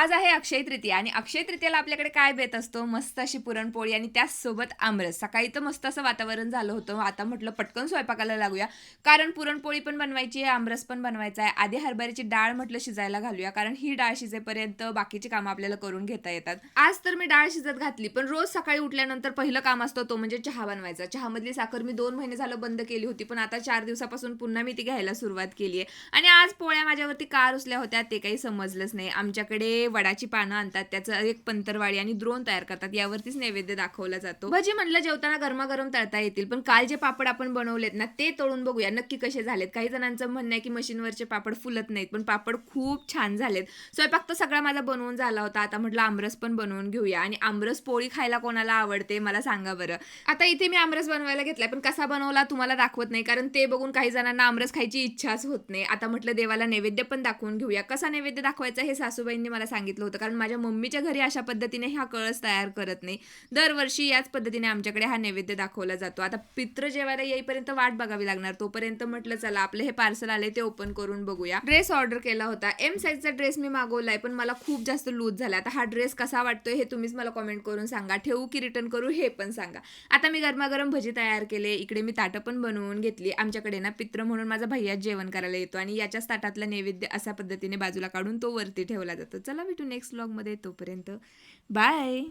आज आहे अक्षय तृतीया आणि अक्षय तृतीयेला आपल्याकडे काय बेत असतो? मस्त अशी पुरणपोळी आणि त्याचसोबत आमरस. सकाळी तर मस्त असं वातावरण झालं होतं. आता म्हटलं पटकन स्वयंपाकाला लागूया. कारण पुरणपोळी पण बनवायची आहे, आमरस पण बनवायचा आहे. आधी हरभऱ्याची डाळ म्हटलं शिजायला घालूया. कारण ही डाळ शिजेपर्यंत बाकीची कामं आपल्याला करून घेता येतात. आज तर मी डाळ शिजत घातली. पण रोज सकाळी उठल्यानंतर पहिलं काम असतं तो म्हणजे चहा बनवायचा. चहामधली साखर मी 2 महिने झालं बंद केली होती. पण आता 4 दिवसापासून पुन्हा मी ती घ्यायला सुरुवात केली आहे. आणि आज पोळ्या माझ्यावरती का रुसल्या होत्या ते काही समजलंच नाही. आमच्याकडे वडाची पानं आणतात, त्याचं एक पंतरवाळी आणि द्रोण तयार करतात, यावरतीच नैवेद्य दाखवला जातो. भजी म्हटलं जेवताना गरमागरम तळता येतील, पण काल जे पापड आपण बनवलेत ना ते तळून बघूया नक्की कसे झालेत. काही जणांचं म्हणणं आहे की मशीनवरचे पापड फुलत नाहीत, पण पापड खूप छान झालेत. स्वयंपाक तर सगळा माझा बनवून झाला होता. आता म्हटलं आमरस पण बनवून घेऊया. आणि आमरस पोळी खायला कोणाला आवडते मला सांगा बरं. आता इथे मी आमरस बनवायला घेतलाय, पण कसा बनवला तुम्हाला दाखवत नाही, कारण ते बघून काही जणांना आमरस खायची इच्छाच होत नाही. आता म्हटलं देवाला नैवेद्य पण दाखवून घेऊया. कसा नैवेद्य दाखवायचा हे सासूबाईंनी मला सांगितलं होतं, कारण माझ्या मम्मीच्या घरी अशा पद्धतीने हा कळस तयार करत नाही. दरवर्षी याच पद्धतीने आमच्याकडे हा नैवेद्य दाखवला जातो. आता पित्र जेवायला येईपर्यंत वाट बघावी लागणार. तोपर्यंत म्हटलं चला आपलं हे पार्सल आले ते ओपन करून बघूया. ड्रेस ऑर्डर केला होता. एम साईजचा ड्रेस मी मागवलाय, पण मला खूप जास्त लूज झाला. आता हा ड्रेस कसा वाटतोय हे तुम्हीच मला कमेंट करून सांगा. ठेवू की रिटर्न करू हे पण सांगा. आता मी गरमागरम भजी तयार केले. इकडे मी ताटं पण बनवून घेतली. आमच्याकडे ना पित्र म्हणून माझा भैया जेवण करायला येतो आणि याच्याच ताटातला नैवेद्य अशा पद्धतीने बाजूला काढून तो वरती ठेवला जातो. चला भेटू नेक्स्ट व्लॉगमध्ये. तोपर्यंत बाय.